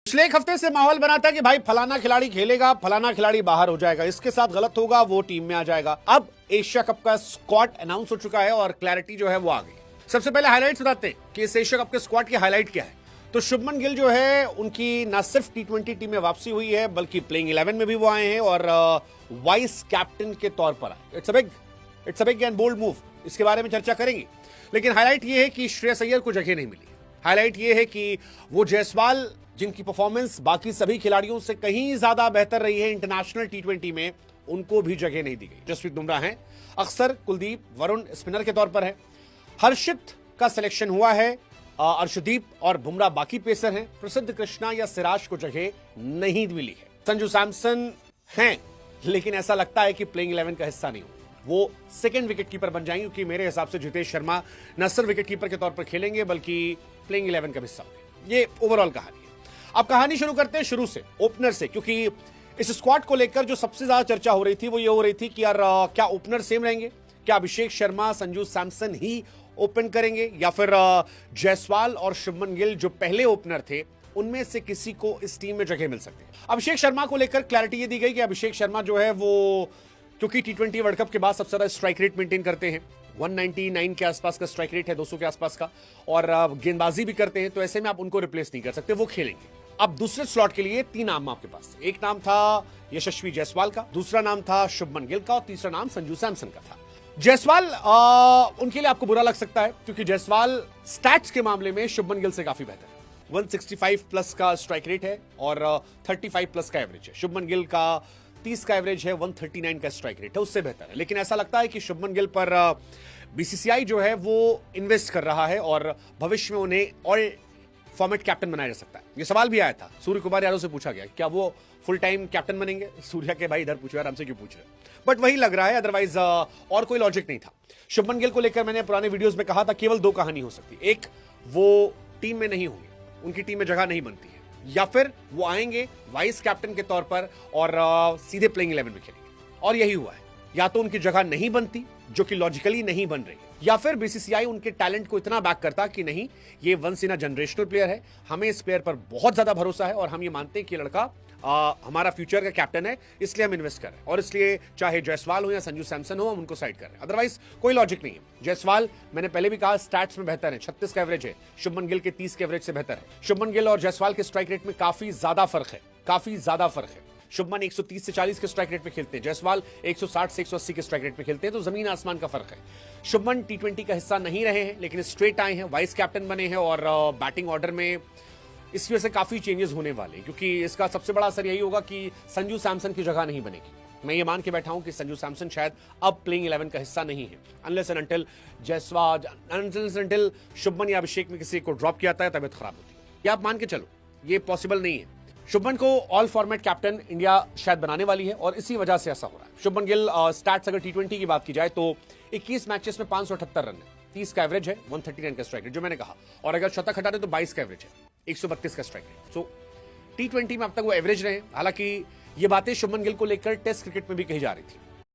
पिछले एक हफ्ते से माहौल बना था कि भाई फलाना खिलाड़ी खेलेगा, फलाना खिलाड़ी बाहर हो जाएगा, इसके साथ गलत होगा वो टीम में आ जाएगा। अब एशिया कप का स्क्वाड अनाउंस हो चुका है और क्लैरिटी जो है वो आ गई। सबसे पहले हाइलाइट्स बताते हैं कि इस एशिया कप के स्क्वाड की हाईलाइट क्या है। तो शुभमन गिल जो है उनकी न सिर्फ T20 टीम में वापसी हुई है बल्कि प्लेइंग 11 में भी वो आए हैं और वाइस कैप्टन के तौर पर आए। It's a big and bold move, इसके बारे में चर्चा करेंगे। लेकिन हाईलाइट ये है कि श्रेयस अय्यर को जगह नहीं मिली। हाईलाइट ये है कि वो जायसवाल जिनकी परफॉर्मेंस बाकी सभी खिलाड़ियों से कहीं ज्यादा बेहतर रही है इंटरनेशनल T20 में, उनको भी जगह नहीं दी गई। जसप्रीत बुमराह हैं, अक्सर, कुलदीप, वरुण स्पिनर के तौर पर है, हर्षित का सिलेक्शन हुआ है, अर्शदीप और बुमराह बाकी पेसर हैं, प्रसिद्ध कृष्णा या सिराज को जगह नहीं मिली है। संजू सैमसन हैं लेकिन ऐसा लगता है कि प्लेइंग 11 का हिस्सा नहीं हो, वो सेकंड विकेट कीपर बन जाएंगे क्योंकि मेरे हिसाब से जितेश शर्मा न सिर्फ विकेट कीपर के तौर पर खेलेंगे बल्कि प्लेइंग 11 का हिस्सा होंगे। ये ओवरऑल कहानी है। अब कहानी शुरू करते हैं शुरू से, ओपनर से, क्योंकि इस स्क्वाड को लेकर जो सबसे ज्यादा चर्चा हो रही थी वो ये हो रही थी कि यार क्या ओपनर सेम रहेंगे, क्या अभिषेक शर्मा, संजू सैमसन ही ओपन करेंगे या फिर जायसवाल और शुभमन गिल जो पहले ओपनर थे उनमें से किसी को इस टीम में जगह मिल सकती है। अभिषेक शर्मा को लेकर क्लैरिटी ये दी गई कि अभिषेक शर्मा जो है वो क्योंकि T20 वर्ल्ड कप के बाद सबसे ज्यादा स्ट्राइक रेट मेंटेन करते हैं, 199 के आसपास का स्ट्राइक रेट है, 200 के आसपास का, और गेंदबाजी भी करते हैं, तो ऐसे में आप उनको रिप्लेस नहीं कर सकते, वो खेलेंगे। अब दूसरे स्लॉट के लिए 3 नाम आपके पास, एक नाम था यशस्वी जायसवाल का, दूसरा नाम था शुभमन गिल का और तीसरा नाम संजू सैमसन का था। जायसवाल उनके लिए आपको बुरा लग सकता है क्योंकि जायसवाल स्टैट्स के मामले में शुभमन गिल से काफी बेहतर है। 165 प्लस का स्ट्राइक रेट है और 35 प्लस का एवरेज है। शुभमन गिल का 30 का एवरेज है, 139 का स्ट्राइक रेट है, उससे बेहतर है। लेकिन ऐसा लगता है कि शुभमन गिल पर बीसीसीआई जो है वो इन्वेस्ट कर रहा है और भविष्य में उन्हें ऑल फॉर्मेट कैप्टन बनाया जा सकता है। ये सवाल भी आया था, सूर्य कुमार यादव से पूछा गया क्या वो फुल टाइम कैप्टन बनेंगे। सूर्या के भाई इधर पूछो यार, हमसे क्यों पूछ रहे, बट वही लग रहा है, अदरवाइज और कोई लॉजिक नहीं था। शुभमन गिल को लेकर मैंने पुराने वीडियोस में कहा था केवल 2 कहानी हो सकती है, एक वो टीम में नहीं होंगे, उनकी टीम में जगह नहीं बनती है, या फिर वो आएंगे वाइस कैप्टन के तौर पर और सीधे प्लेइंग 11 में खेलेंगे। और यही हुआ है, या तो उनकी जगह नहीं बनती जो कि लॉजिकली नहीं बन रही, या फिर बीसीसीआई उनके टैलेंट को इतना बैक करता कि नहीं ये once in a generational player है, हमें इस प्लेयर पर बहुत ज्यादा भरोसा है और हम ये मानते हैं कि लड़का हमारा फ्यूचर का कैप्टन है, इसलिए हम इन्वेस्ट कर रहे हैं और इसलिए चाहे जायसवाल हो या संजू सैमसन हो हम उनको साइड कर रहे हैं। अदरवाइज कोई लॉजिक नहीं है। जायसवाल मैंने पहले भी कहा स्टैट्स में बेहतर है, 36 का एवरेज है, शुभमन गिल के 30 के एवरेज से बेहतर है। शुभमन गिल और जायसवाल के स्ट्राइक रेट में काफी ज्यादा फर्क है। शुभमन 130 से 40 के स्ट्राइक रेट पे खेलते हैं, जायसवाल 160 से 180 के स्ट्राइक रेट पे खेलते हैं, तो जमीन आसमान का फर्क है। शुभमन T20 का हिस्सा नहीं रहे हैं लेकिन स्ट्रेट आए हैं, वाइस कैप्टन बने हैं और बैटिंग ऑर्डर में इसकी वजह से काफी चेंजेस होने वाले, क्योंकि इसका सबसे बड़ा असर यही होगा कि संजू सैमसन की जगह नहीं बनेगी। मैं ये मान के बैठा हूं कि संजू सैमसन शायद अब प्लेइंग 11 का हिस्सा नहीं है, unless and until Jaiswal, unless until Shubman या अभिषेक में किसी को ड्रॉप किया जाता है, तबियत खराब होती है। ये आप मान के चलो, ये पॉसिबल नहीं है। शुभमन को ऑल फॉर्मेट कैप्टन इंडिया शायद बनाने वाली है और इसी वजह से ऐसा हो रहा है। शुभमन गिल स्टैट्स अगर T20 की बात की जाए तो 21 मैचेस में 578 रन है, 30 का एवरेज है, 139 का स्ट्राइक रेट जो मैंने कहा, और अगर शतक हटा दे तो 22 का एवरेज है, 132 का स्ट्राइक रेट। सो T20 में अब तक वो एवरेज रहे। हालांकि ये बातें शुभमन गिल को लेकर टेस्ट क्रिकेट में भी कही जा रही थी।